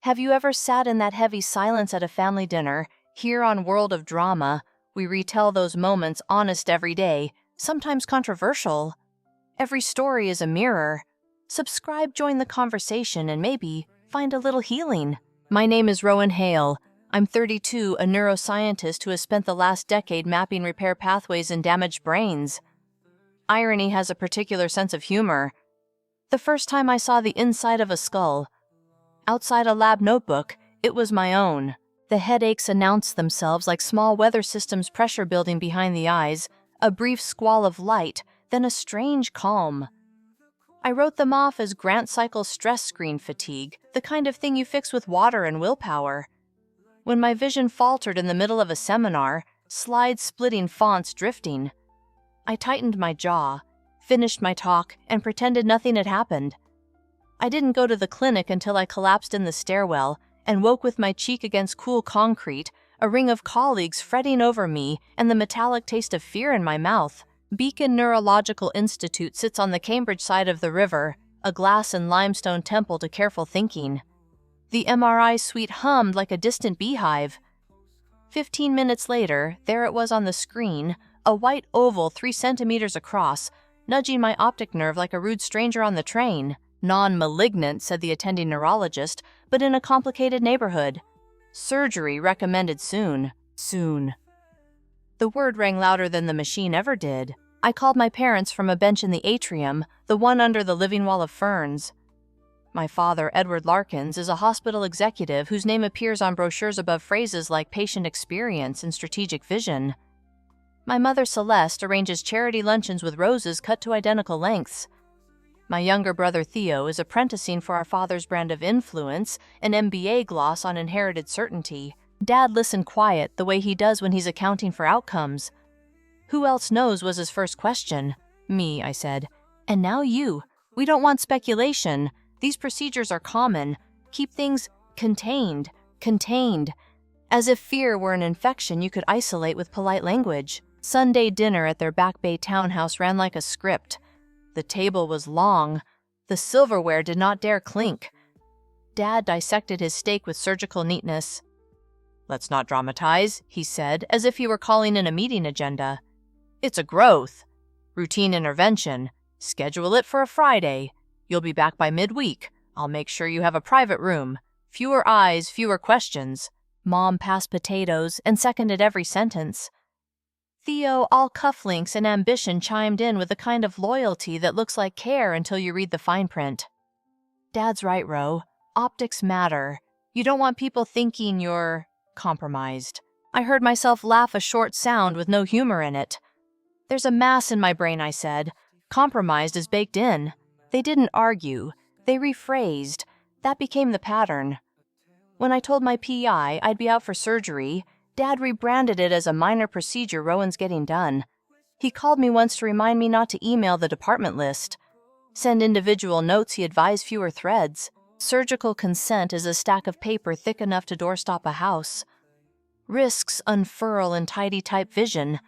Have you ever sat in that heavy silence at a family dinner? Here on World of Drama, we retell those moments honest every day, sometimes controversial. Every story is a mirror. Subscribe, join the conversation, and maybe find a little healing. My name is Rowan Hale. I'm 32, a neuroscientist who has spent the last decade mapping repair pathways in damaged brains. Irony has a particular sense of humor. The first time I saw the inside of a skull, outside a lab notebook, it was my own. The headaches announced themselves like small weather systems pressure building behind the eyes, a brief squall of light, then a strange calm. I wrote them off as Grant cycle stress screen fatigue, the kind of thing you fix with water and willpower. When my vision faltered in the middle of a seminar, slide-splitting fonts drifting, I tightened my jaw, finished my talk, and pretended nothing had happened. I didn't go to the clinic until I collapsed in the stairwell and woke with my cheek against cool concrete, a ring of colleagues fretting over me, and the metallic taste of fear in my mouth. Beacon Neurological Institute sits on the Cambridge side of the river, a glass and limestone temple to careful thinking. The MRI suite hummed like a distant beehive. 15 minutes later, there it was on the screen, a white oval 3 centimeters across, nudging my optic nerve like a rude stranger on the train. Non-malignant, said the attending neurologist, but in a complicated neighborhood. Surgery recommended soon. Soon. The word rang louder than the machine ever did. I called my parents from a bench in the atrium, the one under the living wall of ferns. My father, Edward Larkins, is a hospital executive whose name appears on brochures above phrases like patient experience and strategic vision. My mother, Celeste, arranges charity luncheons with roses cut to identical lengths. My younger brother, Theo, is apprenticing for our father's brand of influence, an MBA gloss on inherited certainty. Dad listened quiet, the way he does when he's accounting for outcomes. Who else knows was his first question. Me, I said. And now you. We don't want speculation. These procedures are common. Keep things contained. As if fear were an infection you could isolate with polite language. Sunday dinner at their Back Bay townhouse ran like a script. The table was long. The silverware did not dare clink. Dad dissected his steak with surgical neatness. Let's not dramatize, he said, as if he were calling in a meeting agenda. It's a growth. Routine intervention. Schedule it for a Friday. You'll be back by midweek. I'll make sure you have a private room. Fewer eyes, fewer questions. Mom passed potatoes and seconded every sentence. Theo, all cufflinks and ambition, chimed in with a kind of loyalty that looks like care until you read the fine print. Dad's right, Ro. Optics matter. You don't want people thinking you're compromised. I heard myself laugh a short sound with no humor in it. There's a mass in my brain, I said. Compromised is baked in. They didn't argue. They rephrased. That became the pattern. When I told my PI I'd be out for surgery, Dad rebranded it as a minor procedure Rowan's getting done. He called me once to remind me not to email the department list. Send individual notes he advised fewer threads. Surgical consent is a stack of paper thick enough to doorstop a house. Risks unfurl in tidy type vision.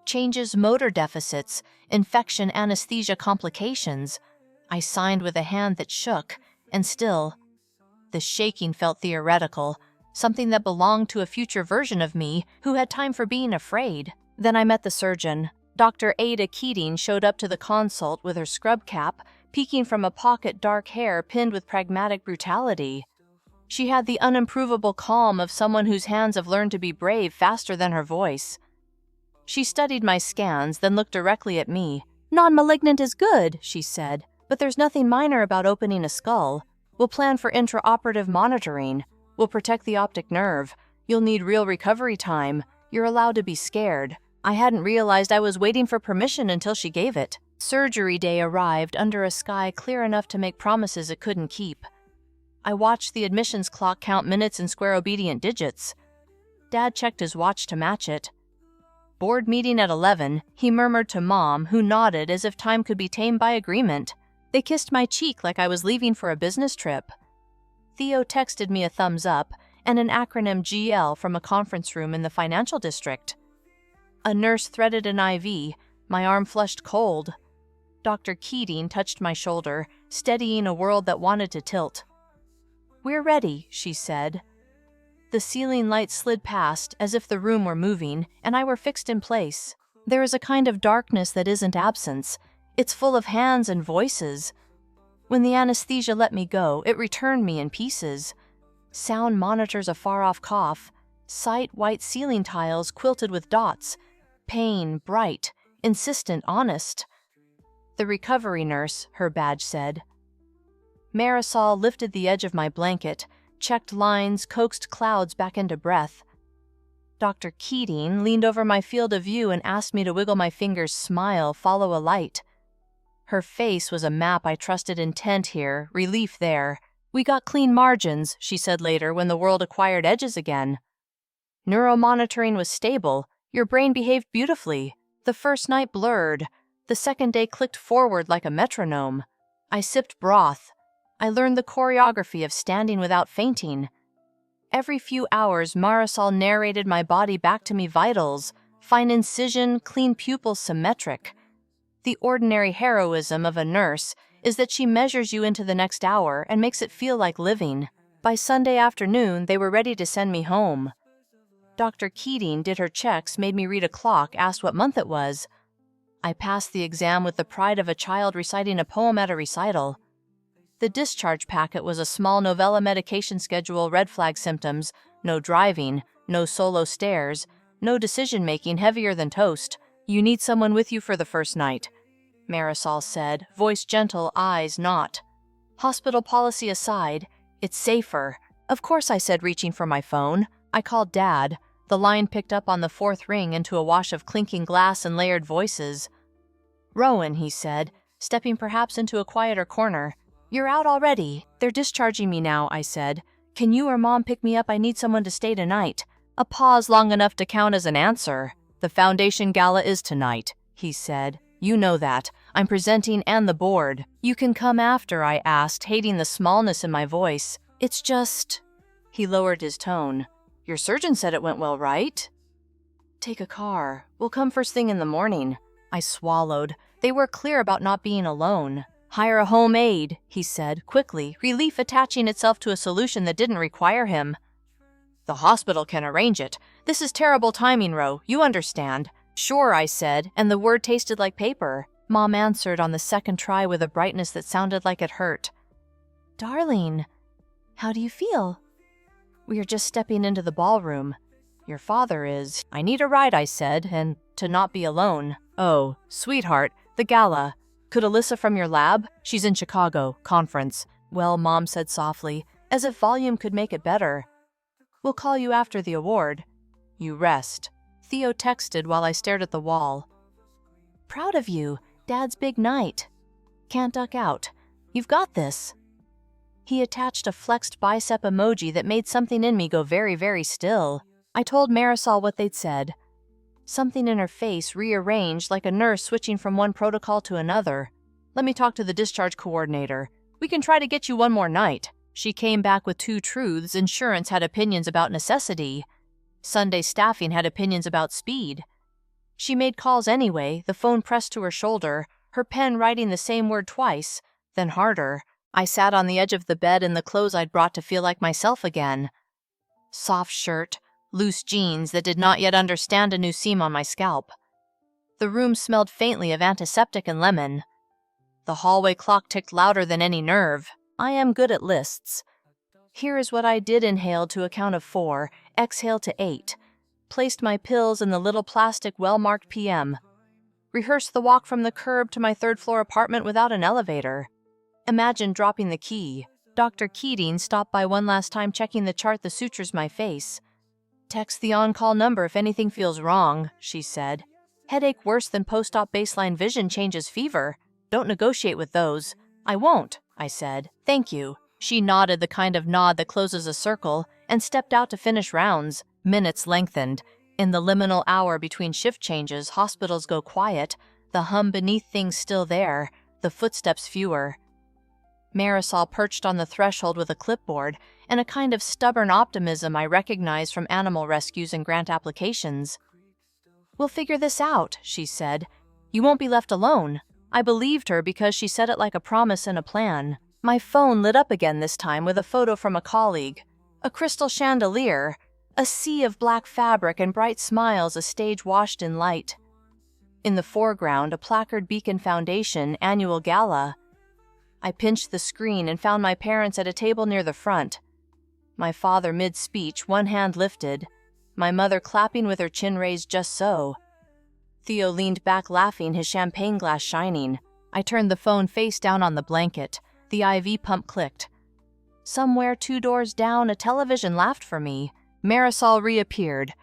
Changes motor deficits, infection anesthesia complications. I signed with a hand that shook, and still, the shaking felt theoretical, something that belonged to a future version of me who had time for being afraid. Then I met the surgeon. Dr. Ada Keating showed up to the consult with her scrub cap, peeking from a pocket dark hair pinned with pragmatic brutality. She had the unimprovable calm of someone whose hands have learned to be brave faster than her voice. She studied my scans, then looked directly at me. Non-malignant is good, she said, but there's nothing minor about opening a skull. We'll plan for intraoperative monitoring. We'll protect the optic nerve. You'll need real recovery time. You're allowed to be scared. I hadn't realized I was waiting for permission until she gave it. Surgery day arrived under a sky clear enough to make promises it couldn't keep. I watched the admissions clock count minutes in square obedient digits. Dad checked his watch to match it. Board meeting at 11, he murmured to Mom, who nodded as if time could be tamed by agreement. They kissed my cheek like I was leaving for a business trip. Theo texted me a thumbs up and an acronym GL from a conference room in the financial district. A nurse threaded an IV. My arm flushed cold. Dr. Keating touched my shoulder, steadying a world that wanted to tilt. "We're ready," she said. The ceiling light slid past as if the room were moving, and I were fixed in place. There is a kind of darkness that isn't absence. It's full of hands and voices. When the anesthesia let me go, it returned me in pieces. Sound monitors a far-off cough, sight white ceiling tiles quilted with dots, pain bright, insistent, honest. "The recovery nurse," her badge said. Marisol lifted the edge of my blanket, checked lines, coaxed clouds back into breath. Dr. Keating leaned over my field of view and asked me to wiggle my fingers, smile, follow a light. Her face was a map I trusted, intent here, relief there. "We got clean margins," she said later when the world acquired edges again. "Neuromonitoring was stable. Your brain behaved beautifully. The first night blurred. The second day clicked forward like a metronome. I sipped broth. I learned the choreography of standing without fainting. Every few hours, Marisol narrated my body back to me, vitals, fine incision, clean pupils, symmetric. The ordinary heroism of a nurse is that she measures you into the next hour and makes it feel like living. By Sunday afternoon, they were ready to send me home. Dr. Keating did her checks, made me read a clock, asked what month it was. I passed the exam with the pride of a child reciting a poem at a recital. The discharge packet was a small novella medication schedule, red flag symptoms, no driving, no solo stairs, no decision-making heavier than toast. "You need someone with you for the first night," Marisol said, voice gentle, eyes not. "Hospital policy aside, it's safer." "Of course," I said, reaching for my phone. I called Dad. The line picked up on the fourth ring into a wash of clinking glass and layered voices. "Rowan," he said, stepping perhaps into a quieter corner. "You're out already." "They're discharging me now," I said. "Can you or Mom pick me up? I need someone to stay tonight." A pause long enough to count as an answer. "The Foundation Gala is tonight," he said. "You know that. I'm presenting and the board." "You can come after," I asked, hating the smallness in my voice. "It's just—" He lowered his tone. "Your surgeon said it went well, right?" "Take a car. We'll come first thing in the morning." I swallowed. They were clear about not being alone. "Hire a home aide," he said, quickly, relief attaching itself to a solution that didn't require him. "The hospital can arrange it. This is terrible timing, Ro. You understand." "Sure," I said, and the word tasted like paper. Mom answered on the second try with a brightness that sounded like it hurt. "Darling, how do you feel?" "We are just stepping into the ballroom. Your father is—" "I need a ride," I said, "and to not be alone." "Oh, sweetheart, the gala. Could Alyssa from your lab? She's in Chicago, conference." "Well," Mom said softly, as if volume could make it better. "We'll call you after the award." "You rest." Theo texted while I stared at the wall. "Proud of you. Dad's big night. Can't duck out. You've got this." He attached a flexed bicep emoji that made something in me go very, very still. I told Marisol what they'd said. Something in her face rearranged like a nurse switching from one protocol to another. "Let me talk to the discharge coordinator. We can try to get you one more night." She came back with two truths. Insurance had opinions about necessity. Sunday staffing had opinions about speed. She made calls anyway, the phone pressed to her shoulder, her pen writing the same word twice, then harder. I sat on the edge of the bed in the clothes I'd brought to feel like myself again. Soft shirt, loose jeans that did not yet understand a new seam on my scalp. The room smelled faintly of antiseptic and lemon. The hallway clock ticked louder than any nerve. I am good at lists. Here is what I did: inhale to a count of 4, exhale to 8. Placed my pills in the little plastic well-marked PM. Rehearsed the walk from the curb to my third-floor apartment without an elevator. Imagine dropping the key. Dr. Keating stopped by one last time, checking the chart that sutures my face. "Text the on-call number if anything feels wrong," she said. "Headache worse than post-op baseline vision changes fever. Don't negotiate with those." "I won't," I said. "Thank you." She nodded, the kind of nod that closes a circle, and stepped out to finish rounds. Minutes lengthened. In the liminal hour between shift changes, hospitals go quiet, the hum beneath things still there, the footsteps fewer. Marisol perched on the threshold with a clipboard and a kind of stubborn optimism I recognized from animal rescues and grant applications. "We'll figure this out," she said. "You won't be left alone." I believed her because she said it like a promise and a plan. My phone lit up again this time with a photo from a colleague. A crystal chandelier, a sea of black fabric and bright smiles, a stage washed in light. In the foreground, a placard Beacon Foundation annual gala. I pinched the screen and found my parents at a table near the front. My father mid-speech, one hand lifted. My mother clapping with her chin raised just so. Theo leaned back laughing, his champagne glass shining. I turned the phone face down on the blanket. The IV pump clicked. Somewhere 2 doors down, a television laughed for me. Marisol reappeared.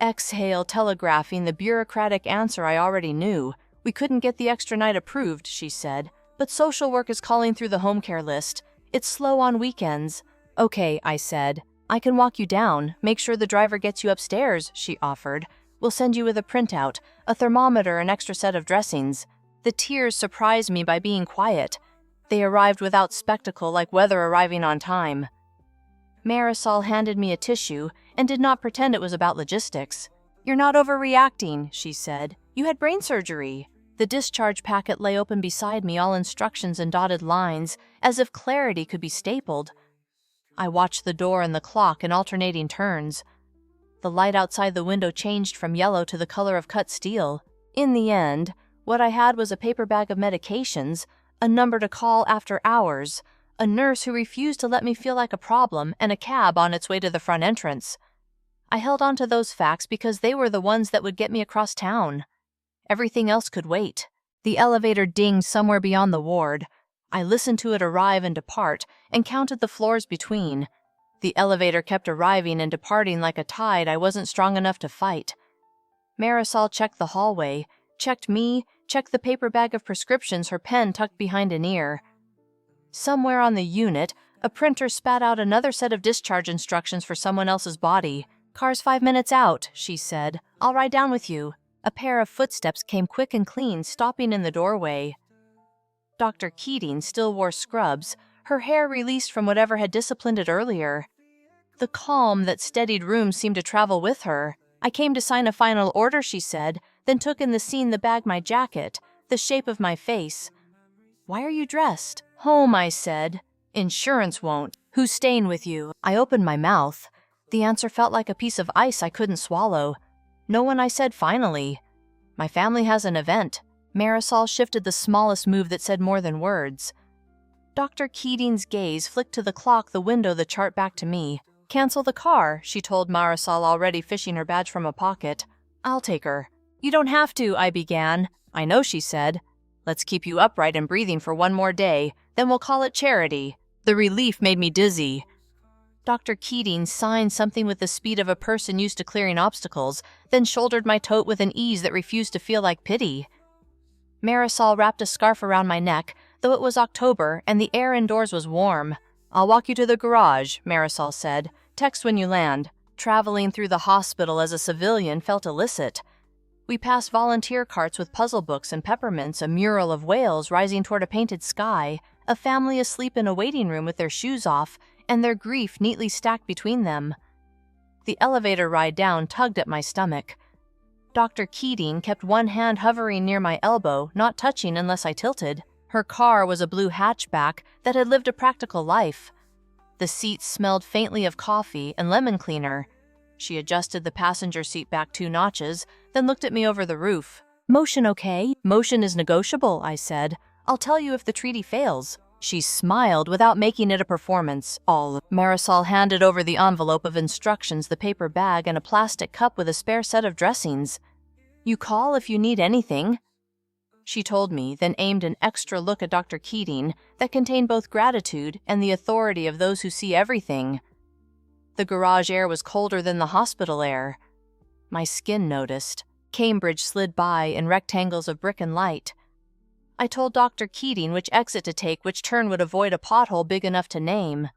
Exhale, telegraphing the bureaucratic answer I already knew. We couldn't get the extra night approved, she said, but social work is calling through the home care list. It's slow on weekends. Okay, I said. I can walk you down. Make sure the driver gets you upstairs, she offered. We'll send you with a printout, a thermometer, an extra set of dressings. The tears surprised me by being quiet. They arrived without spectacle, like weather arriving on time. Marisol handed me a tissue and did not pretend it was about logistics. You're not overreacting, she said. You had brain surgery. The discharge packet lay open beside me, all instructions and dotted lines, as if clarity could be stapled. I watched the door and the clock in alternating turns. The light outside the window changed from yellow to the color of cut steel. In the end, what I had was a paper bag of medications, a number to call after hours, a nurse who refused to let me feel like a problem, and a cab on its way to the front entrance. I held on to those facts because they were the ones that would get me across town. Everything else could wait. The elevator dinged somewhere beyond the ward. I listened to it arrive and depart, and counted the floors between. The elevator kept arriving and departing like a tide I wasn't strong enough to fight. Marisol checked the hallway, checked me, checked the paper bag of prescriptions, her pen tucked behind an ear. Somewhere on the unit, a printer spat out another set of discharge instructions for someone else's body. Car's 5 minutes out, she said. I'll ride down with you. A pair of footsteps came quick and clean, stopping in the doorway. Dr. Keating still wore scrubs, her hair released from whatever had disciplined it earlier. The calm that steadied rooms seemed to travel with her. I came to sign a final order, she said, then took in the scene, the bag, my jacket, the shape of my face. Why are you dressed? Home, I said. Insurance won't. Who's staying with you? I opened my mouth. The answer felt like a piece of ice I couldn't swallow. No one, I said finally. My family has an event. Marisol shifted the smallest move that said more than words. Dr. Keating's gaze flicked to the clock, the window, the chart back to me. Cancel the car, she told Marisol, already fishing her badge from a pocket. I'll take her. You don't have to, I began. I know, she said. Let's keep you upright and breathing for 1 more day, then we'll call it charity. The relief made me dizzy. Dr. Keating signed something with the speed of a person used to clearing obstacles, then shouldered my tote with an ease that refused to feel like pity. Marisol wrapped a scarf around my neck, though it was October and the air indoors was warm. I'll walk you to the garage, Marisol said. Text when you land. Traveling through the hospital as a civilian felt illicit. We passed volunteer carts with puzzle books and peppermints, a mural of whales rising toward a painted sky, a family asleep in a waiting room with their shoes off, and their grief neatly stacked between them. The elevator ride down tugged at my stomach. Dr. Keating kept one hand hovering near my elbow, not touching unless I tilted. Her car was a blue hatchback that had lived a practical life. The seats smelled faintly of coffee and lemon cleaner. She adjusted the passenger seat back 2 notches, then looked at me over the roof. Motion okay? Motion is negotiable, I said. I'll tell you if the treaty fails. She smiled without making it a performance. Marisol handed over the envelope of instructions, the paper bag, and a plastic cup with a spare set of dressings. You call if you need anything, she told me, then aimed an extra look at Dr. Keating that contained both gratitude and the authority of those who see everything. The garage air was colder than the hospital air. My skin noticed. Cambridge slid by in rectangles of brick and light. I told Dr. Keating which exit to take, which turn would avoid a pothole big enough to name.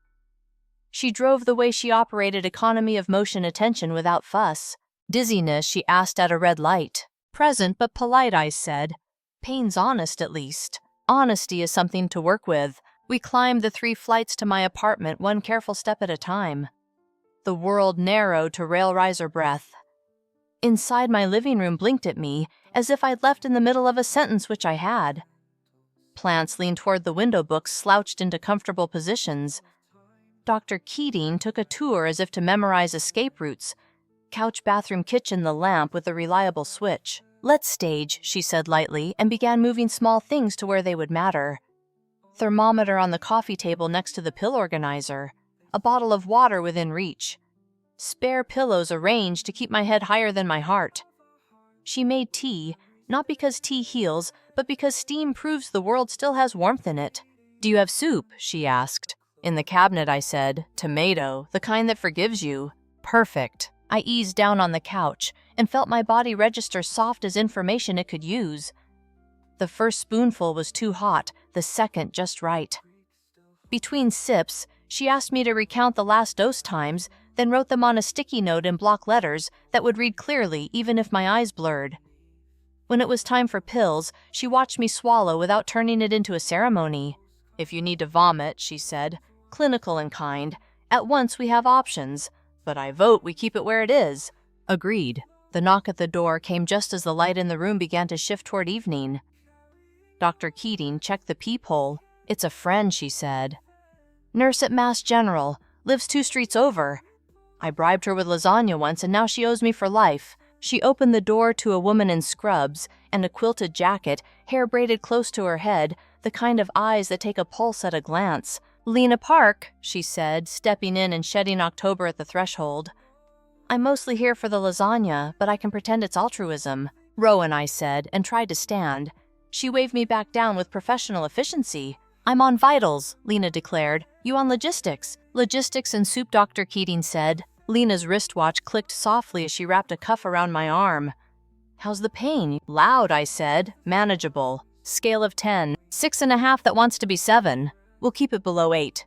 She drove the way she operated economy of motion attention without fuss. Dizziness, she asked at a red light. Present but polite, I said. Pain's honest, at least. Honesty is something to work with. We climbed the 3 flights to my apartment, one careful step at a time. The world narrowed to rail riser breath. Inside, my living room blinked at me, as if I'd left in the middle of a sentence, which I had. houseplants leaned toward the window books slouched into comfortable positions. Dr. Keating took a tour as if to memorize escape routes. Couch, bathroom, kitchen, the lamp with a reliable switch. "Let's stage," she said lightly, and began moving small things to where they would matter. Thermometer on the coffee table next to the pill organizer. A bottle of water within reach. Spare pillows arranged to keep my head higher than my heart. She made tea, not because tea heals, but because steam proves the world still has warmth in it. "Do you have soup?" she asked. "In the cabinet," I said. "Tomato, the kind that forgives you." "Perfect." I eased down on the couch and felt my body register soft as information it could use. The first spoonful was too hot, the second just right. Between sips, she asked me to recount the last dose times, then wrote them on a sticky note in block letters that would read clearly even if my eyes blurred. When it was time for pills, she watched me swallow without turning it into a ceremony. "If you need to vomit," she said, clinical and kind, "at once we have options, but I vote we keep it where it is." Agreed. The knock at the door came just as the light in the room began to shift toward evening. Dr. Keating checked the peephole. "It's a friend," she said. "Nurse at Mass General, lives 2 streets over. I bribed her with lasagna once and now she owes me for life." She opened the door to a woman in scrubs and a quilted jacket, hair braided close to her head, the kind of eyes that take a pulse at a glance. "Lena Park," she said, stepping in and shedding October at the threshold. "I'm mostly here for the lasagna, but I can pretend it's altruism." "Rowan," I said, and tried to stand. She waved me back down with professional efficiency. "I'm on vitals," Lena declared. "You on logistics?" "Logistics and soup," Dr. Keating said. Lena's wristwatch clicked softly as she wrapped a cuff around my arm. "How's the pain?" "Loud," I said. "Manageable. Scale of 10. 6.5 that wants to be 7. We'll keep it below 8.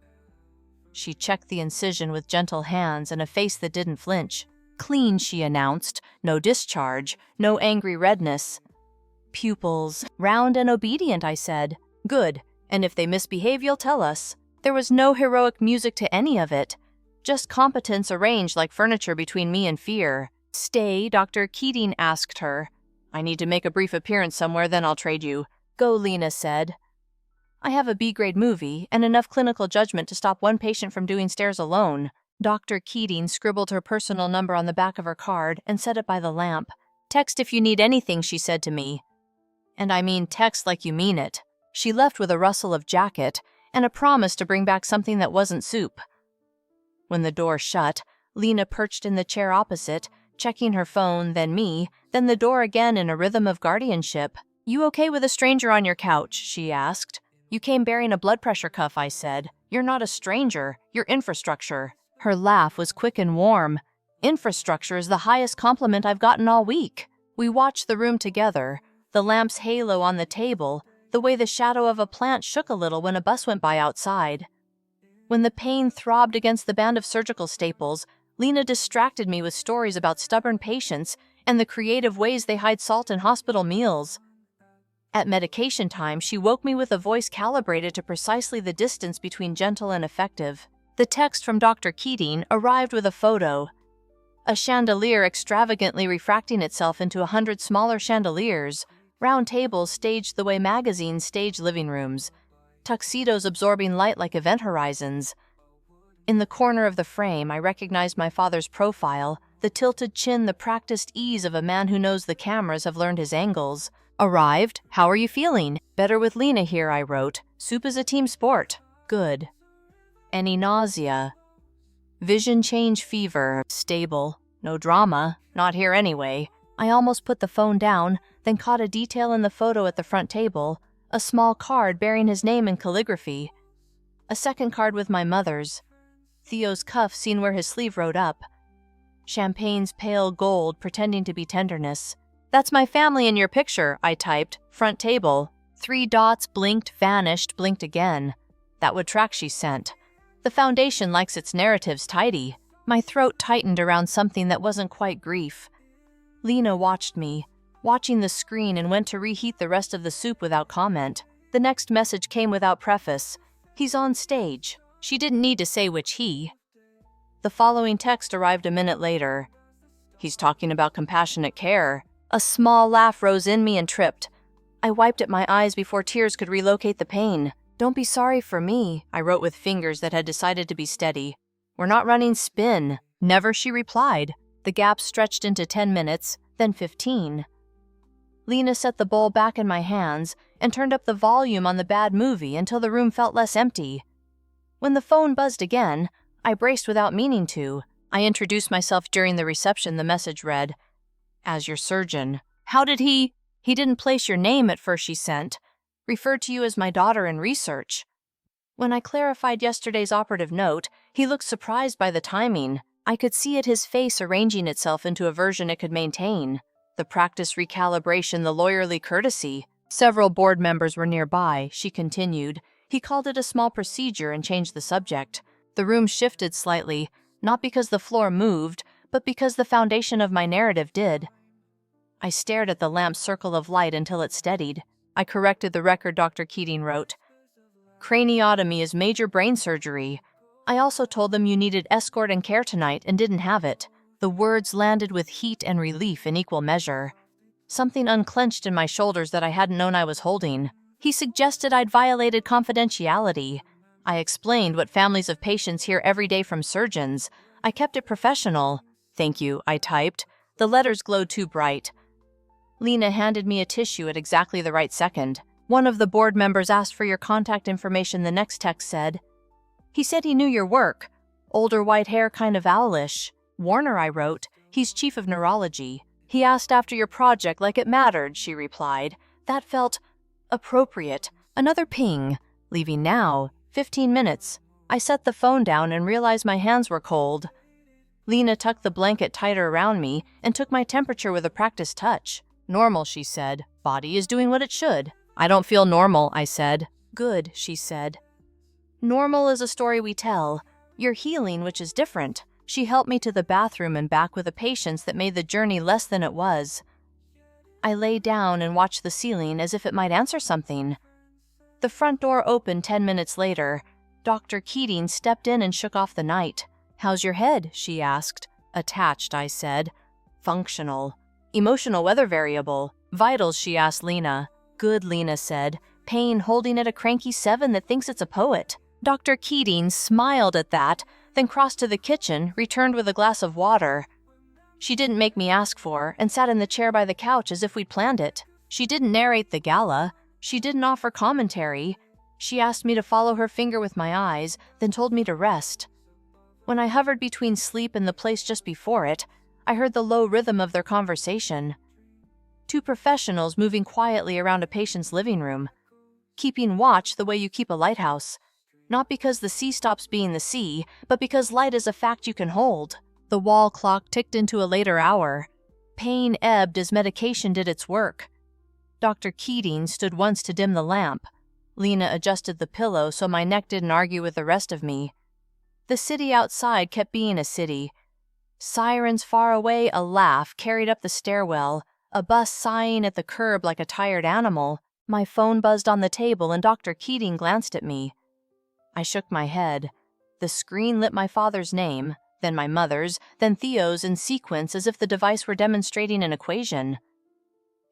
She checked the incision with gentle hands and a face that didn't flinch. "Clean," she announced. "No discharge. No angry redness." "Pupils. Round and obedient," I said. "Good. And if they misbehave, you'll tell us." There was no heroic music to any of it. Just competence arranged like furniture between me and fear. "Stay?" Dr. Keating asked her. "I need to make a brief appearance somewhere, then I'll trade you." "Go," Lena said. "I have a B-grade movie and enough clinical judgment to stop one patient from doing stairs alone." Dr. Keating scribbled her personal number on the back of her card and set it by the lamp. "Text if you need anything," she said to me. "And I mean text like you mean it." She left with a rustle of jacket and a promise to bring back something that wasn't soup. When the door shut, Lena perched in the chair opposite, checking her phone, then me, then the door again in a rhythm of guardianship. "You okay with a stranger on your couch?" she asked. "You came bearing a blood pressure cuff," I said. "You're not a stranger. You're infrastructure." Her laugh was quick and warm. "Infrastructure is the highest compliment I've gotten all week." We watched the room together, the lamp's halo on the table, the way the shadow of a plant shook a little when a bus went by outside. When the pain throbbed against the band of surgical staples, Lena distracted me with stories about stubborn patients and the creative ways they hide salt in hospital meals. At medication time, she woke me with a voice calibrated to precisely the distance between gentle and effective. The text from Dr. Keating arrived with a photo. A chandelier extravagantly refracting itself into 100 smaller chandeliers, round tables staged the way magazines stage living rooms, tuxedos absorbing light like event horizons. In the corner of the frame, I recognized my father's profile, the tilted chin, the practiced ease of a man who knows the cameras have learned his angles. "Arrived. How are you feeling?" "Better with Lena here," I wrote. "Soup is a team sport." "Good." "Any nausea?" "Vision change fever. Stable. No drama. Not here anyway." I almost put the phone down, then caught a detail in the photo at the front table, a small card bearing his name in calligraphy. A second card with my mother's. Theo's cuff seen where his sleeve rode up. Champagne's pale gold pretending to be tenderness. "That's my family in your picture," I typed. "Front table." 3 dots blinked, vanished, blinked again. That would track, she sent. The foundation likes its narratives tidy. My throat tightened around something that wasn't quite grief. Lena watched me, watching the screen, and went to reheat the rest of the soup without comment. The next message came without preface. "He's on stage." She didn't need to say which he. The following text arrived a minute later. "He's talking about compassionate care." A small laugh rose in me and tripped. I wiped at my eyes before tears could relocate the pain. "Don't be sorry for me," I wrote with fingers that had decided to be steady. "We're not running spin." "Never," she replied. The gap stretched into 10 minutes, then 15. Lena set the bowl back in my hands and turned up the volume on the bad movie until the room felt less empty. When the phone buzzed again, I braced without meaning to. I introduced myself during the reception. The message read, "As your surgeon." "How did he—" "He didn't place your name at first," she sent. "Referred to you as my daughter in research." When I clarified yesterday's operative note, he looked surprised by the timing. I could see it, his face arranging itself into a version it could maintain. The practice recalibration, the lawyerly courtesy. Several board members were nearby, she continued. He called it a small procedure and changed the subject. The room shifted slightly, not because the floor moved, but because the foundation of my narrative did. I stared at the lamp's circle of light until it steadied. I corrected the record Dr. Keating wrote. "Craniotomy is major brain surgery." I also told them you needed escort and care tonight and didn't have it. The words landed with heat and relief in equal measure. Something unclenched in my shoulders that I hadn't known I was holding. He suggested I'd violated confidentiality. I explained what families of patients hear every day from surgeons. I kept it professional. "Thank you," I typed. The letters glowed too bright. Lena handed me a tissue at exactly the right second. "One of the board members asked for your contact information," the next text said. "He said he knew your work. Older white hair, kind of owlish." "Warner," I wrote. "He's chief of neurology." "He asked after your project like it mattered," she replied. That felt appropriate. Another ping. "Leaving now. 15 minutes. I set the phone down and realized my hands were cold. Lena tucked the blanket tighter around me and took my temperature with a practiced touch. "Normal," she said. "Body is doing what it should." "I don't feel normal," I said. "Good," she said. "Normal is a story we tell. You're healing, which is different." She helped me to the bathroom and back with a patience that made the journey less than it was. I lay down and watched the ceiling as if it might answer something. The front door opened 10 minutes later. Dr. Keating stepped in and shook off the night. "How's your head?" she asked. "Attached," I said. "Functional." "Emotional weather variable." "Vitals," she asked Lena. "Good," Lena said. "Pain holding at a cranky 7 that thinks it's a poet." Dr. Keating smiled at that, then crossed to the kitchen, returned with a glass of water. She didn't make me ask for, and sat in the chair by the couch as if we'd planned it. She didn't narrate the gala. She didn't offer commentary. She asked me to follow her finger with my eyes, then told me to rest. When I hovered between sleep and the place just before it, I heard the low rhythm of their conversation. Two professionals moving quietly around a patient's living room, keeping watch the way you keep a lighthouse. Not because the sea stops being the sea, but because light is a fact you can hold. The wall clock ticked into a later hour. Pain ebbed as medication did its work. Dr. Keating stood once to dim the lamp. Lena adjusted the pillow so my neck didn't argue with the rest of me. The city outside kept being a city. Sirens far away, a laugh carried up the stairwell, a bus sighing at the curb like a tired animal. My phone buzzed on the table and Dr. Keating glanced at me. I shook my head. The screen lit my father's name, then my mother's, then Theo's in sequence as if the device were demonstrating an equation.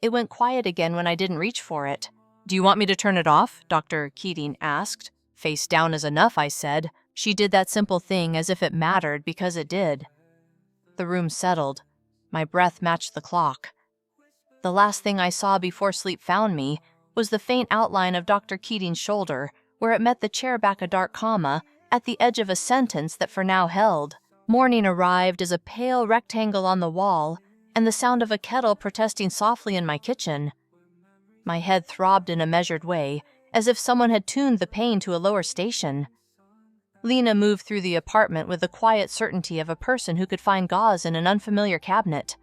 It went quiet again when I didn't reach for it. "Do you want me to turn it off?" Dr. Keating asked. "Face down is enough," I said. She did that simple thing as if it mattered because it did. The room settled. My breath matched the clock. The last thing I saw before sleep found me was the faint outline of Dr. Keating's shoulder, where it met the chair back a dark comma, at the edge of a sentence that for now held. Morning arrived as a pale rectangle on the wall, and the sound of a kettle protesting softly in my kitchen. My head throbbed in a measured way, as if someone had tuned the pain to a lower station. Lena moved through the apartment with the quiet certainty of a person who could find gauze in an unfamiliar cabinet.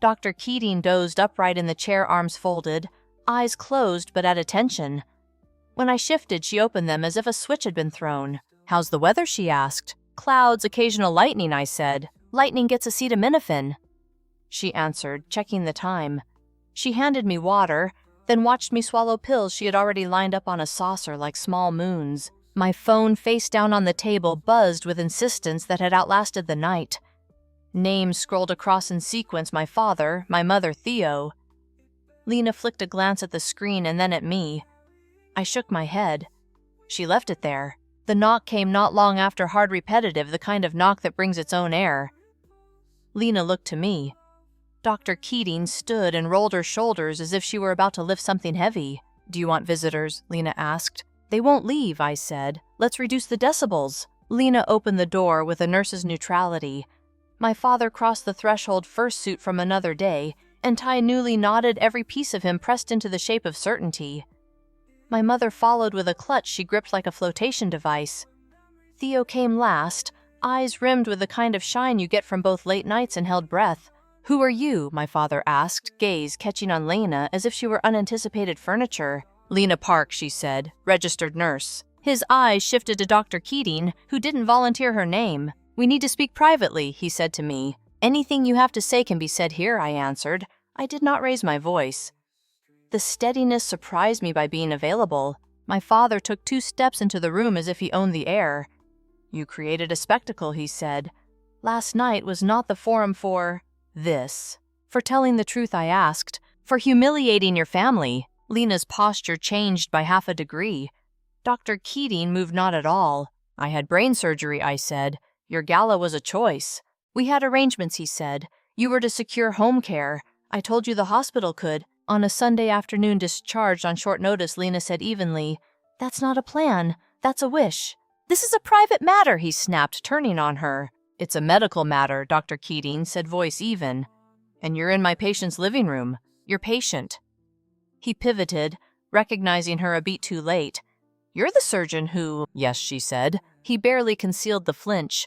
Dr. Keating dozed upright in the chair, arms folded, eyes closed but at attention. When I shifted, she opened them as if a switch had been thrown. "How's the weather?" she asked. "Clouds, occasional lightning," I said. "Lightning gets acetaminophen." She answered, checking the time. She handed me water, then watched me swallow pills she had already lined up on a saucer like small moons. My phone, face down on the table, buzzed with insistence that had outlasted the night. Names scrolled across in sequence: my father, my mother, Theo. Lena flicked a glance at the screen and then at me. I shook my head. She left it there. The knock came not long after, hard, repetitive, the kind of knock that brings its own air. Lena looked to me. Dr. Keating stood and rolled her shoulders as if she were about to lift something heavy. "Do you want visitors?" Lena asked. "They won't leave," I said. "Let's reduce the decibels." Lena opened the door with a nurse's neutrality. My father crossed the threshold, fursuit from another day, and tie newly knotted, every piece of him pressed into the shape of certainty. My mother followed with a clutch she gripped like a flotation device. Theo came last, eyes rimmed with the kind of shine you get from both late nights and held breath. "Who are you?" my father asked, gaze catching on Lena as if she were unanticipated furniture. "Lena Park," she said, "registered nurse." His eyes shifted to Dr. Keating, who didn't volunteer her name. "We need to speak privately," he said to me. "Anything you have to say can be said here," I answered. I did not raise my voice. The steadiness surprised me by being available. My father took 2 steps into the room as if he owned the air. "You created a spectacle," he said. "Last night was not the forum for this." "For telling the truth," I asked. "For humiliating your family." Lena's posture changed by half a degree. Dr. Keating moved not at all. "I had brain surgery," I said. "Your GALA was a choice." "We had arrangements," he said. "You were to secure home care. I told you the hospital could." On a Sunday afternoon, discharged on short notice, Lena said evenly, "That's not a plan. That's a wish." "This is a private matter," he snapped, turning on her. "It's a medical matter," Dr. Keating said, voice even. "And you're in my patient's living room. Your patient." He pivoted, recognizing her a beat too late. "You're the surgeon who—" "Yes," she said. He barely concealed the flinch.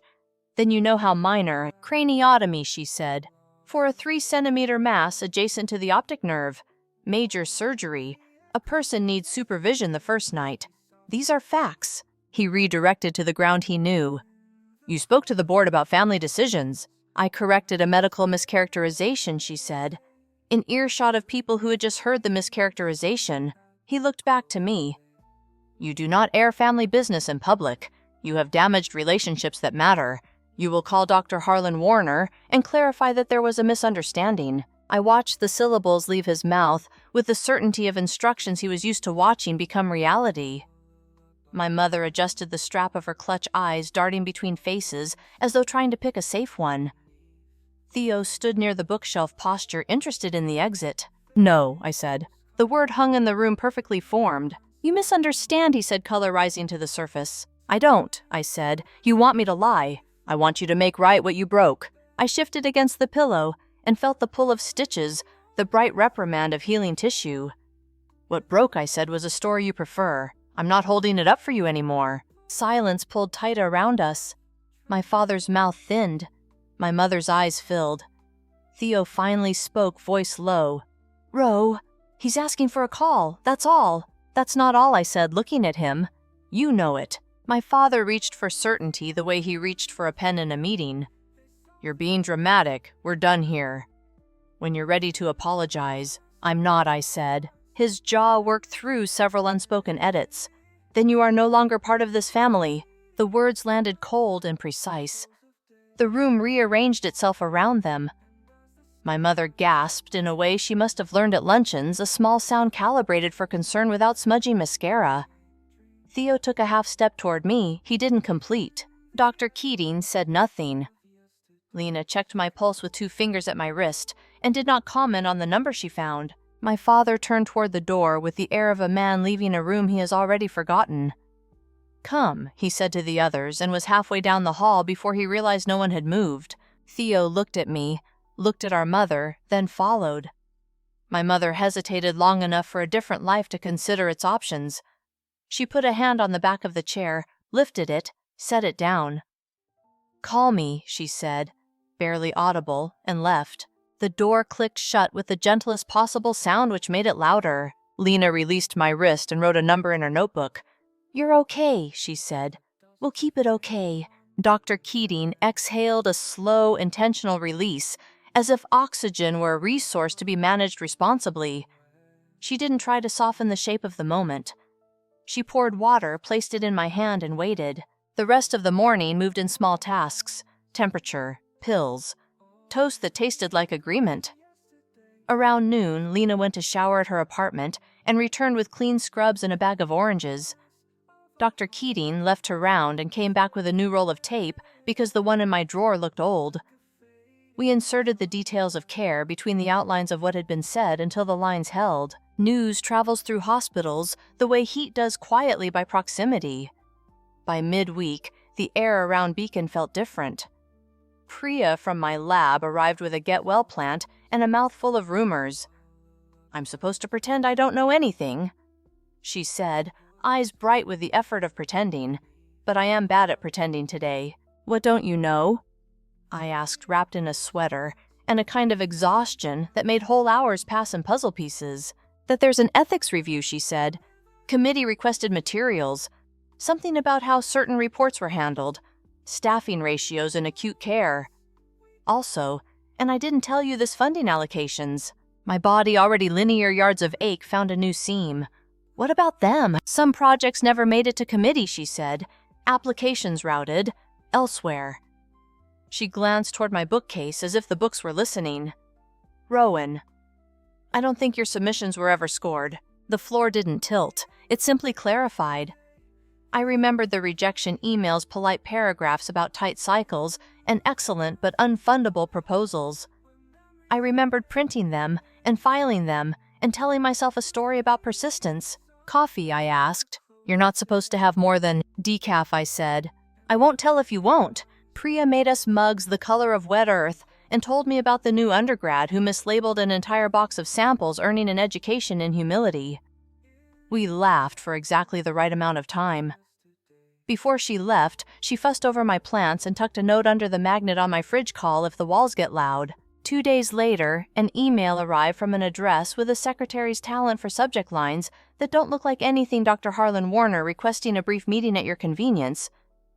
"Then you know how minor—" "Craniotomy," she said. "For a 3-centimeter mass adjacent to the optic nerve. Major surgery. A person needs supervision the first night. These are facts." He redirected to the ground he knew. "You spoke to the board about family decisions." "I corrected a medical mischaracterization," she said. In earshot of people who had just heard the mischaracterization, he looked back to me. "You do not air family business in public. You have damaged relationships that matter. You will call Dr. Harlan Warner and clarify that there was a misunderstanding." I watched the syllables leave his mouth with the certainty of instructions he was used to watching become reality. My mother adjusted the strap of her clutch, eyes darting between faces as though trying to pick a safe one. Theo stood near the bookshelf posture, interested in the exit. "No," I said. The word hung in the room, perfectly formed. "You misunderstand," he said, color rising to the surface. "I don't," I said. "You want me to lie. I want you to make right what you broke." I shifted against the pillow and felt the pull of stitches, the bright reprimand of healing tissue. "What broke," I said, "was a story you prefer. I'm not holding it up for you anymore." Silence pulled tighter around us. My father's mouth thinned. My mother's eyes filled. Theo finally spoke, voice low. "Ro, he's asking for a call, that's all." "That's not all," I said, looking at him. "You know it." My father reached for certainty the way he reached for a pen in a meeting. "You're being dramatic. We're done here." "When you're ready to apologize." "I'm not," I said. His jaw worked through several unspoken edits. "Then you are no longer part of this family." The words landed cold and precise. The room rearranged itself around them. My mother gasped in a way she must have learned at luncheons, a small sound calibrated for concern without smudging mascara. Theo took a half step toward me. He didn't complete. Dr. Keating said nothing. Lena checked my pulse with 2 fingers at my wrist and did not comment on the number she found. My father turned toward the door with the air of a man leaving a room he has already forgotten. "Come," he said to the others, and was halfway down the hall before he realized no one had moved. Theo looked at me, looked at our mother, then followed. My mother hesitated long enough for a different life to consider its options. She put a hand on the back of the chair, lifted it, set it down. "Call me," she said, barely audible, and left. The door clicked shut with the gentlest possible sound, which made it louder. Lena released my wrist and wrote a number in her notebook. "You're okay," she said. "We'll keep it okay." Dr. Keating exhaled a slow, intentional release, as if oxygen were a resource to be managed responsibly. She didn't try to soften the shape of the moment. She poured water, placed it in my hand, and waited. The rest of the morning moved in small tasks: temperature, pills, toast that tasted like agreement. Around noon, Lena went to shower at her apartment and returned with clean scrubs and a bag of oranges. Dr. Keating left her round and came back with a new roll of tape because the one in my drawer looked old. We inserted the details of care between the outlines of what had been said until the lines held. News travels through hospitals the way heat does quietly by proximity. By midweek, the air around Beacon felt different. Priya from my lab arrived with a get-well plant and a mouthful of rumors. "I'm supposed to pretend I don't know anything," she said, eyes bright with the effort of pretending. "But I am bad at pretending today." "What don't you know?" I asked, wrapped in a sweater and a kind of exhaustion that made whole hours pass in puzzle pieces. "That there's an ethics review," she said. "Committee requested materials. Something about how certain reports were handled. Staffing ratios in acute care. Also, and I didn't tell you this funding allocations. My body, already linear yards of ache, found a new seam. What about them? Some projects never made it to committee," she said. "Applications routed. Elsewhere." She glanced toward my bookcase as if the books were listening. "Rowan, I don't think your submissions were ever scored. The floor didn't tilt. It simply clarified." I remembered the rejection email's polite paragraphs about tight cycles and excellent but unfundable proposals. I remembered printing them and filing them and telling myself a story about persistence. "Coffee?" I asked. "You're not supposed to have more than..." "Decaf," I said. "I won't tell if you won't." Priya made us mugs the color of wet earth and told me about the new undergrad who mislabeled an entire box of samples, earning an education in humility. We laughed for exactly the right amount of time. Before she left, she fussed over my plants and tucked a note under the magnet on my fridge call if the walls get loud. 2 days later, an email arrived from an address with a secretary's talent for subject lines that don't look like anything Dr. Harlan Warner requesting a brief meeting at your convenience.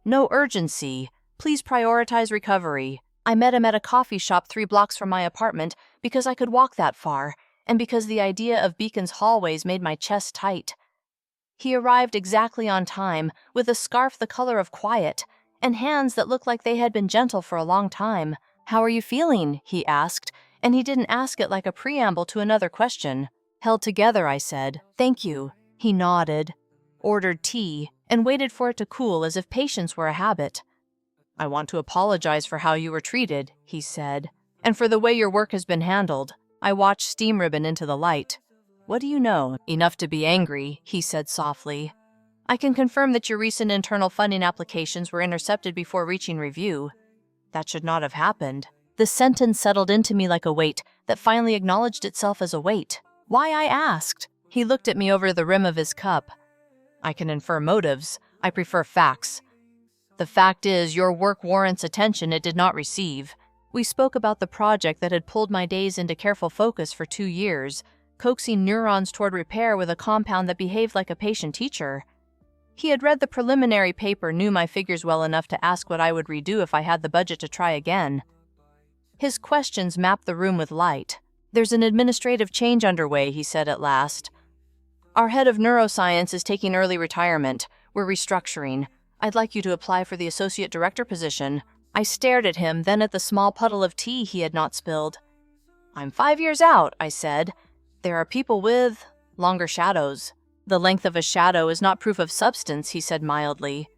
"No urgency. Please prioritize recovery." I met him at a coffee shop 3 blocks from my apartment because I could walk that far, and because the idea of Beacon's hallways made my chest tight. He arrived exactly on time, with a scarf the color of quiet, and hands that looked like they had been gentle for a long time. "How are you feeling?" he asked, and he didn't ask it like a preamble to another question. "Held together," I said. "Thank you." He nodded, ordered tea, and waited for it to cool as if patience were a habit. "I want to apologize for how you were treated," he said, "and for the way your work has been handled." I watched steam ribbon into the light. "What do you know?" "Enough to be angry," he said softly. "I can confirm that your recent internal funding applications were intercepted before reaching review. That should not have happened." The sentence settled into me like a weight that finally acknowledged itself as a weight. "Why?" I asked. He looked at me over the rim of his cup. "I can infer motives. I prefer facts. The fact is, your work warrants attention it did not receive." We spoke about the project that had pulled my days into careful focus for 2 years, coaxing neurons toward repair with a compound that behaved like a patient teacher. He had read the preliminary paper, knew my figures well enough to ask what I would redo if I had the budget to try again. His questions mapped the room with light. "There's an administrative change underway," he said at last. "Our head of neuroscience is taking early retirement. We're restructuring. I'd like you to apply for the associate director position." I stared at him, then at the small puddle of tea he had not spilled. "I'm 5 years out," I said. "There are people with longer shadows." "The length of a shadow is not proof of substance," he said mildly.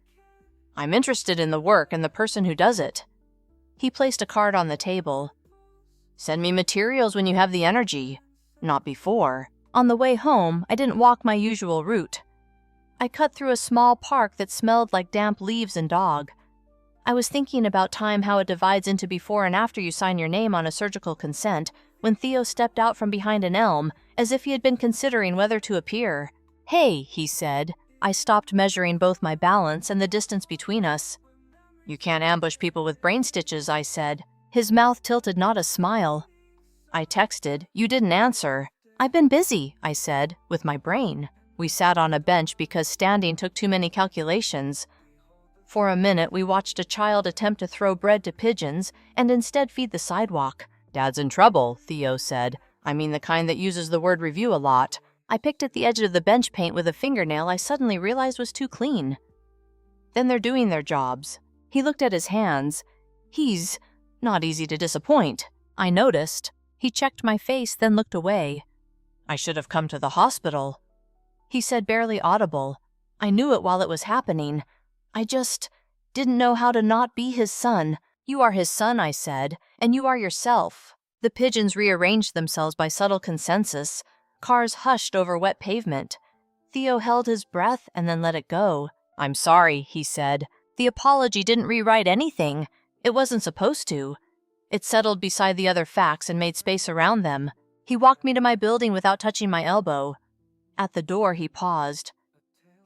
"I'm interested in the work and the person who does it." He placed a card on the table. "Send me materials when you have the energy. Not before." On the way home, I didn't walk my usual route. I cut through a small park that smelled like damp leaves and dog. I was thinking about time, how it divides into before and after you sign your name on a surgical consent, when Theo stepped out from behind an elm, as if he had been considering whether to appear. "Hey," he said. I stopped measuring both my balance and the distance between us. "You can't ambush people with brain stitches," I said. His mouth tilted, not a smile. I texted, "You didn't answer." "I've been busy," I said, "with my brain." We sat on a bench because standing took too many calculations. For a minute, we watched a child attempt to throw bread to pigeons and instead feed the sidewalk. "Dad's in trouble," Theo said. "I mean the kind that uses the word review a lot." I picked at the edge of the bench paint with a fingernail I suddenly realized was too clean. "Then they're doing their jobs." He looked at his hands. "He's not easy to disappoint." I noticed. He checked my face, then looked away. "I should have come to the hospital," he said, barely audible. I knew it while it was happening. I just didn't know how to not be his son. "You are his son," I said, "and you are yourself." The pigeons rearranged themselves by subtle consensus. Cars hushed over wet pavement. Theo held his breath and then let it go. "I'm sorry," he said. The apology didn't rewrite anything. It wasn't supposed to. It settled beside the other facts and made space around them. He walked me to my building without touching my elbow. At the door, he paused.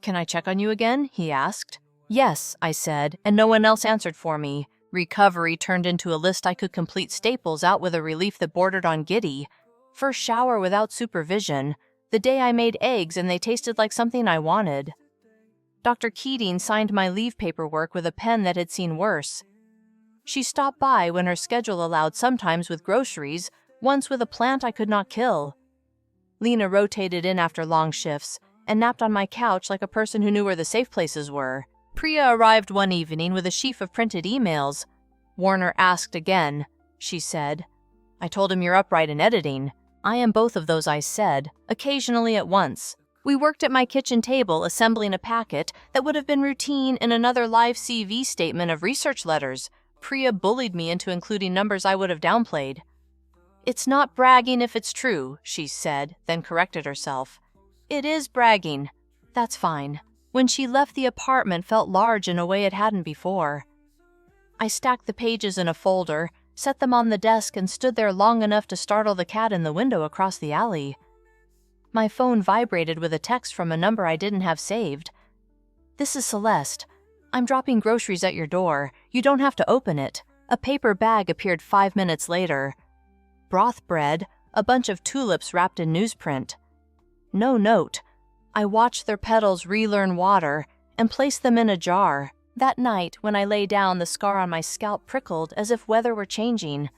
"Can I check on you again?" he asked. "Yes," I said, and no one else answered for me. Recovery turned into a list I could complete staples out with a relief that bordered on giddy. First shower without supervision. The day I made eggs and they tasted like something I wanted. Dr. Keating signed my leave paperwork with a pen that had seen worse. She stopped by when her schedule allowed, sometimes with groceries, once with a plant I could not kill. Lena rotated in after long shifts and napped on my couch like a person who knew where the safe places were. Priya arrived one evening with a sheaf of printed emails. "Warner asked again," she said. "I told him you're upright in editing." "I am both of those," I said, occasionally at once. We worked at my kitchen table assembling a packet that would have been routine in another live CV statement of research letters. Priya bullied me into including numbers I would have downplayed. "It's not bragging if it's true," she said, then corrected herself. "It is bragging." That's fine. When she left, the apartment felt large in a way it hadn't before. I stacked the pages in a folder, set them on the desk, and stood there long enough to startle the cat in the window across the alley. My phone vibrated with a text from a number I didn't have saved. "This is Celeste. I'm dropping groceries at your door. You don't have to open it." A paper bag appeared 5 minutes later. Broth bread, a bunch of tulips wrapped in newsprint. No note. I watched their petals relearn water and placed them in a jar. That night, when I lay down, the scar on my scalp prickled as if weather were changing.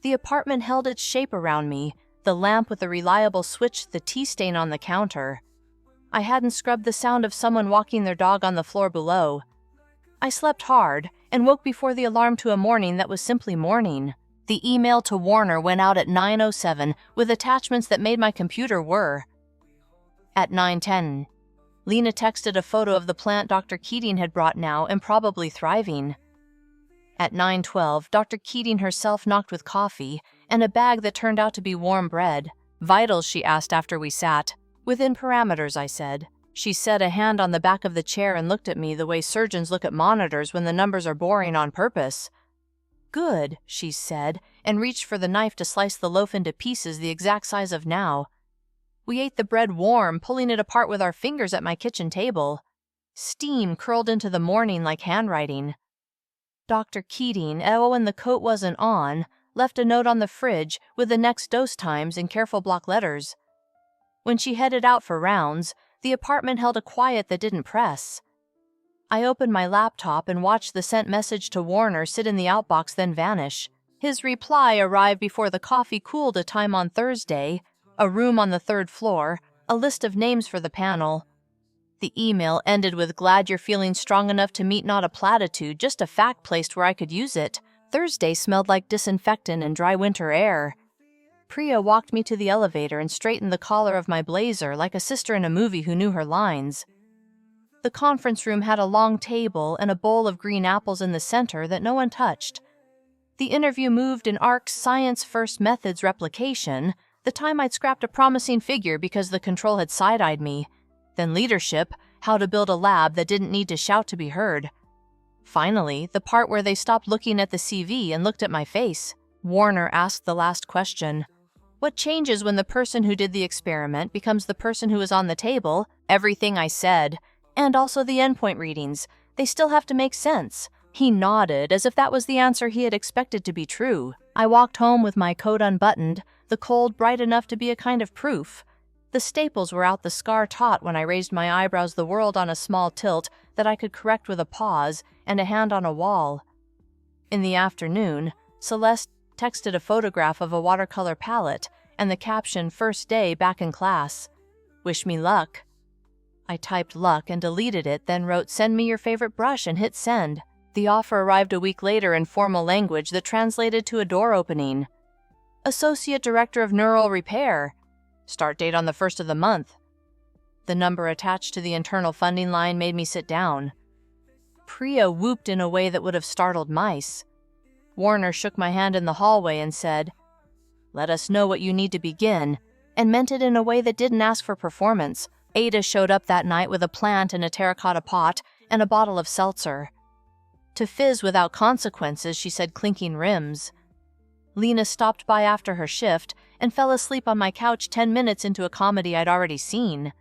The apartment held its shape around me, the lamp with the reliable switch, the tea stain on the counter. I hadn't scrubbed the sound of someone walking their dog on the floor below. I slept hard and woke before the alarm to a morning that was simply morning. The email to Warner went out at 9:07 with attachments that made my computer whir. At 9:10, Lena texted a photo of the plant Dr. Keating had brought now and probably thriving. At 9:12, Dr. Keating herself knocked with coffee and a bag that turned out to be warm bread. "Vitals?" she asked after we sat. "Within parameters," I said. She set a hand on the back of the chair and looked at me the way surgeons look at monitors when the numbers are boring on purpose. "Good," she said, and reached for the knife to slice the loaf into pieces the exact size of now. We ate the bread warm, pulling it apart with our fingers at my kitchen table. Steam curled into the morning like handwriting. Dr. Keating, when the coat wasn't on, left a note on the fridge with the next dose times in careful block letters. When she headed out for rounds, the apartment held a quiet that didn't press. I opened my laptop and watched the sent message to Warner sit in the outbox, then vanish. His reply arrived before the coffee cooled. A time on Thursday, a room on the 3rd floor, a list of names for the panel. The email ended with, "Glad you're feeling strong enough to meet," not a platitude, just a fact placed where I could use it. Thursday smelled like disinfectant and dry winter air. Priya walked me to the elevator and straightened the collar of my blazer like a sister in a movie who knew her lines. The conference room had a long table and a bowl of green apples in the center that no one touched. The interview moved in ARC's Science First Methods replication, the time I'd scrapped a promising figure because the control had side-eyed me. Then leadership, how to build a lab that didn't need to shout to be heard. Finally, the part where they stopped looking at the CV and looked at my face. Warner asked the last question. "What changes when the person who did the experiment becomes the person who is on the table?" Everything, I said. "And also the endpoint readings. They still have to make sense." He nodded, as if that was the answer he had expected to be true. I walked home with my coat unbuttoned, the cold bright enough to be a kind of proof. The staples were out, the scar taut when I raised my eyebrows, the world on a small tilt that I could correct with a pause and a hand on a wall. In the afternoon, Celeste texted a photograph of a watercolor palette and the caption, "First day back in class. Wish me luck." I typed luck and deleted it, then wrote, "Send me your favorite brush," and hit send. The offer arrived a week later in formal language that translated to a door opening. Associate Director of Neural Repair. Start date on the 1st of the month. The number attached to the internal funding line made me sit down. Priya whooped in a way that would have startled mice. Warner shook my hand in the hallway and said, "Let us know what you need to begin," and meant it in a way that didn't ask for performance. Ada showed up that night with a plant in a terracotta pot and a bottle of seltzer. To fizz without consequences, she said, clinking rims. Lena stopped by after her shift and fell asleep on my couch 10 minutes into a comedy I'd already seen.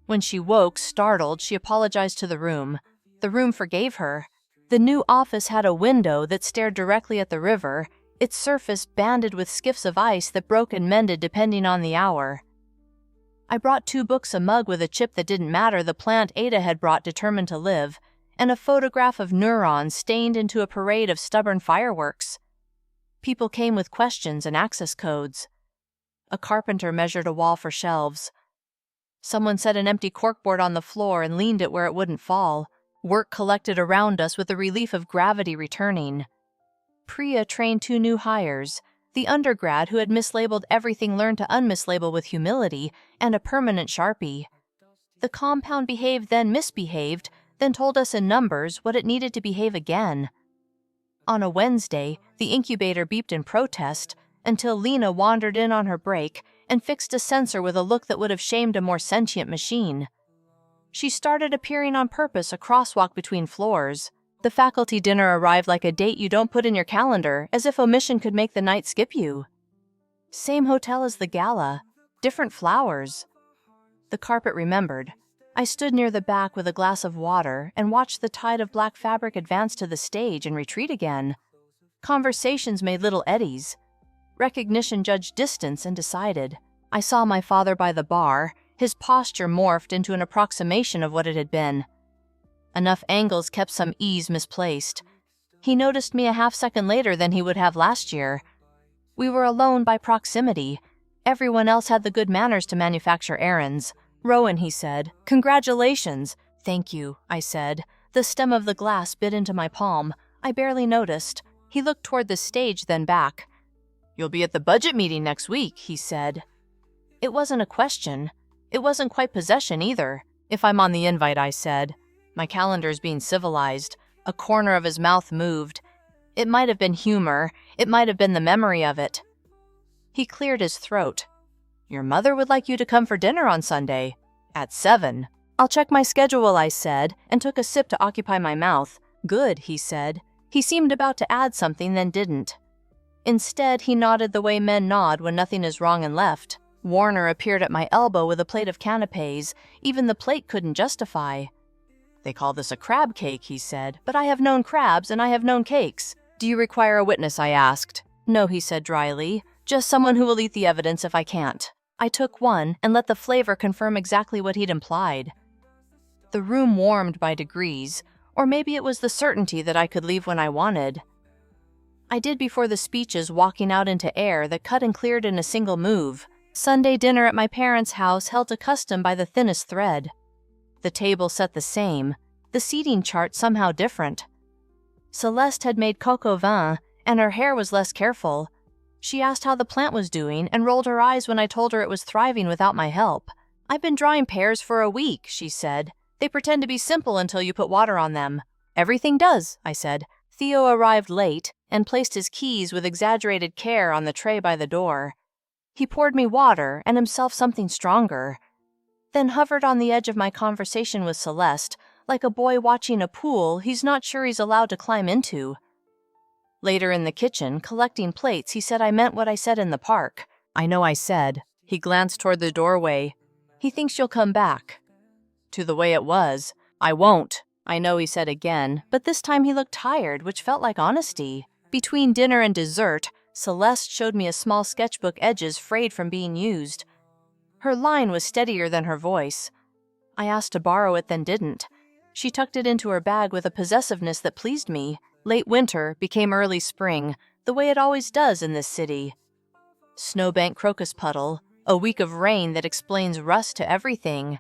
When she woke, startled, she apologized to the room. The room forgave her. The new office had a window that stared directly at the river, its surface banded with skiffs of ice that broke and mended depending on the hour. I brought 2 books, a mug with a chip that didn't matter, the plant Ada had brought determined to live, and a photograph of neurons stained into a parade of stubborn fireworks. People came with questions and access codes. A carpenter measured a wall for shelves. Someone set an empty corkboard on the floor and leaned it where it wouldn't fall. Work collected around us with the relief of gravity returning. Priya trained 2 new hires, the undergrad who had mislabeled everything learned to unmislabel with humility, and a permanent Sharpie. The compound behaved, then misbehaved, then told us in numbers what it needed to behave again. On a Wednesday, the incubator beeped in protest until Lena wandered in on her break and fixed a sensor with a look that would have shamed a more sentient machine. She started appearing on purpose, a crosswalk between floors. The faculty dinner arrived like a date you don't put in your calendar, as if omission could make the night skip you. Same hotel as the GALA, different flowers. The carpet remembered. I stood near the back with a glass of water and watched the tide of black fabric advance to the stage and retreat again. Conversations made little eddies. Recognition judged distance and decided. I saw my father by the bar, his posture morphed into an approximation of what it had been. Enough angles kept some ease misplaced. He noticed me a half-second later than he would have last year. We were alone by proximity. Everyone else had the good manners to manufacture errands. "Rowan," he said. "Congratulations." "Thank you," I said. The stem of the glass bit into my palm. I barely noticed. He looked toward the stage, then back. "You'll be at the budget meeting next week," he said. It wasn't a question. It wasn't quite possession either. "If I'm on the invite," I said. My calendar's being civilized. A corner of his mouth moved. It might have been humor. It might have been the memory of it. He cleared his throat. "Your mother would like you to come for dinner on Sunday. At 7. "I'll check my schedule," I said, and took a sip to occupy my mouth. "Good," he said. He seemed about to add something, then didn't. Instead, he nodded the way men nod when nothing is wrong and left. Warner appeared at my elbow with a plate of canapes. Even the plate couldn't justify. "They call this a crab cake," he said, "but I have known crabs and I have known cakes." "Do you require a witness?" I asked. "No," he said dryly. "Just someone who will eat the evidence if I can't." I took one and let the flavor confirm exactly what he'd implied. The room warmed by degrees, or maybe it was the certainty that I could leave when I wanted. I did before the speeches, walking out into air that cut and cleared in a single move. Sunday dinner at my parents' house held to custom by the thinnest thread. The table set the same, the seating chart somehow different. Celeste had made coq au vin, and her hair was less careful. She asked how the plant was doing and rolled her eyes when I told her it was thriving without my help. "I've been drawing pears for a week," she said. "They pretend to be simple until you put water on them." "Everything does," I said. Theo arrived late and placed his keys with exaggerated care on the tray by the door. He poured me water and himself something stronger, then hovered on the edge of my conversation with Celeste, like a boy watching a pool he's not sure he's allowed to climb into. Later in the kitchen, collecting plates, he said I meant what I said in the park. "I know I said." He glanced toward the doorway. "He thinks you'll come back." To the way it was. "I won't." "I know," he said again, but this time he looked tired, which felt like honesty. Between dinner and dessert, Celeste showed me a small sketchbook, edges frayed from being used. Her line was steadier than her voice. I asked to borrow it, then didn't. She tucked it into her bag with a possessiveness that pleased me. Late winter became early spring, the way it always does in this city. Snowbank crocus puddle, a week of rain that explains rust to everything.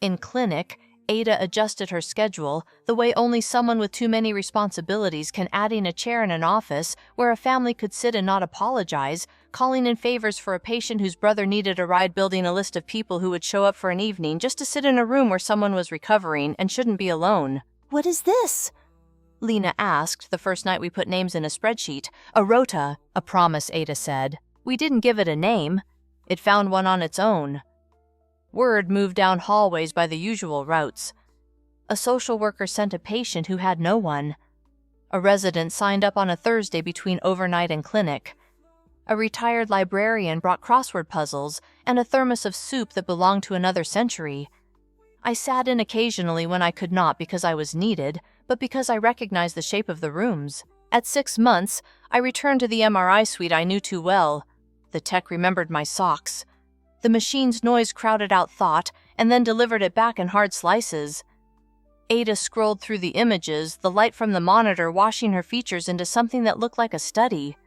In clinic, Ada adjusted her schedule the way only someone with too many responsibilities can, adding a chair in an office where a family could sit and not apologize, calling in favors for a patient whose brother needed a ride, building a list of people who would show up for an evening just to sit in a room where someone was recovering and shouldn't be alone. "What is this?" Lena asked the first night we put names in a spreadsheet. "A rota, a promise," Ada said. "We didn't give it a name. It found one on its own." Word moved down hallways by the usual routes. A social worker sent a patient who had no one. A resident signed up on a Thursday between overnight and clinic. A retired librarian brought crossword puzzles and a thermos of soup that belonged to another century. I sat in occasionally when I could not because I was needed, but because I recognized the shape of the rooms. At 6 months, I returned to the MRI suite I knew too well. The tech remembered my socks. The machine's noise crowded out thought and then delivered it back in hard slices. Ada scrolled through the images, the light from the monitor washing her features into something that looked like a study.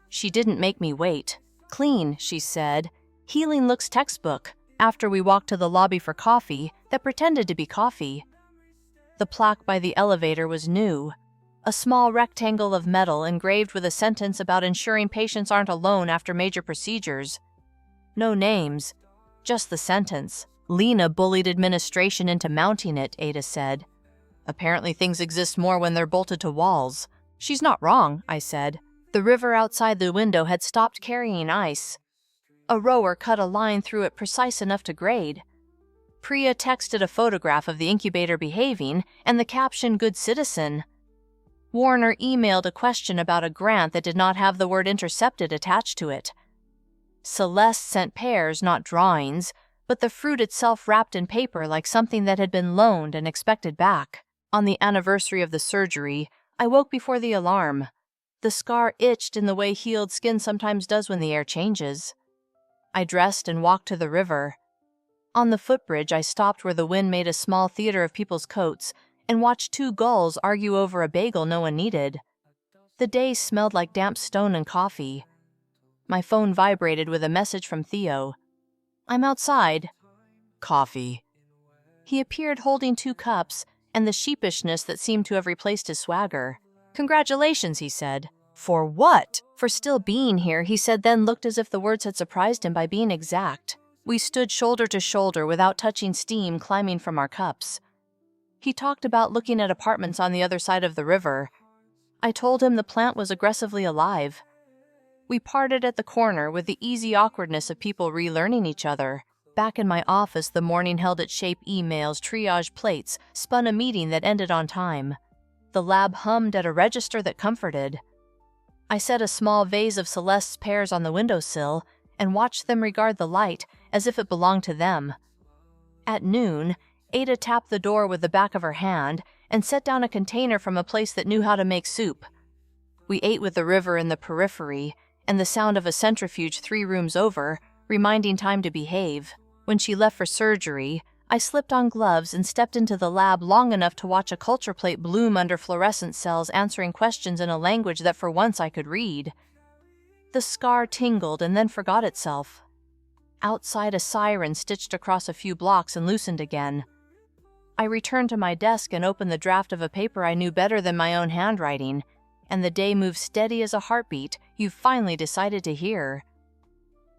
She didn't make me wait. "Clean," she said. "Healing looks textbook," after we walked to the lobby for coffee that pretended to be coffee. The plaque by the elevator was new. A small rectangle of metal engraved with a sentence about ensuring patients aren't alone after major procedures. No names, just the sentence. "Lena bullied administration into mounting it," Ada said. "Apparently things exist more when they're bolted to walls." "She's not wrong," I said. The river outside the window had stopped carrying ice. A rower cut a line through it precise enough to grade. Priya texted a photograph of the incubator behaving and the caption, "Good citizen." Warner emailed a question about a grant that did not have the word intercepted attached to it. Celeste sent pears, not drawings, but the fruit itself wrapped in paper like something that had been loaned and expected back. On the anniversary of the surgery, I woke before the alarm. The scar itched in the way healed skin sometimes does when the air changes. I dressed and walked to the river. On the footbridge, I stopped where the wind made a small theater of people's coats and watched 2 gulls argue over a bagel no one needed. The day smelled like damp stone and coffee. My phone vibrated with a message from Theo. "I'm outside." "Coffee." He appeared holding 2 cups and the sheepishness that seemed to have replaced his swagger. "Congratulations," he said. "For what?" "For still being here," he said, then looked as if the words had surprised him by being exact. We stood shoulder to shoulder without touching, steam climbing from our cups. He talked about looking at apartments on the other side of the river. I told him the plant was aggressively alive. We parted at the corner with the easy awkwardness of people relearning each other. Back in my office, the morning held its shape, emails, triage plates, spun a meeting that ended on time. The lab hummed at a register that comforted. I set a small vase of Celeste's pears on the windowsill and watched them regard the light as if it belonged to them. At noon, Ada tapped the door with the back of her hand and set down a container from a place that knew how to make soup. We ate with the river in the periphery and the sound of a centrifuge 3 rooms over, reminding time to behave. When she left for surgery, I slipped on gloves and stepped into the lab long enough to watch a culture plate bloom under fluorescent cells, answering questions in a language that for once I could read. The scar tingled and then forgot itself. Outside, a siren stitched across a few blocks and loosened again. I returned to my desk and opened the draft of a paper I knew better than my own handwriting, and the day moved steady as a heartbeat you've finally decided to hear.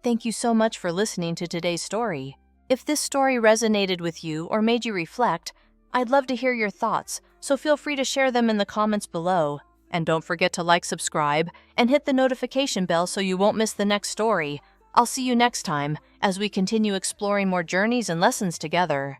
Thank you so much for listening to today's story. If this story resonated with you or made you reflect, I'd love to hear your thoughts, so feel free to share them in the comments below. And don't forget to like, subscribe, and hit the notification bell so you won't miss the next story. I'll see you next time as we continue exploring more journeys and lessons together.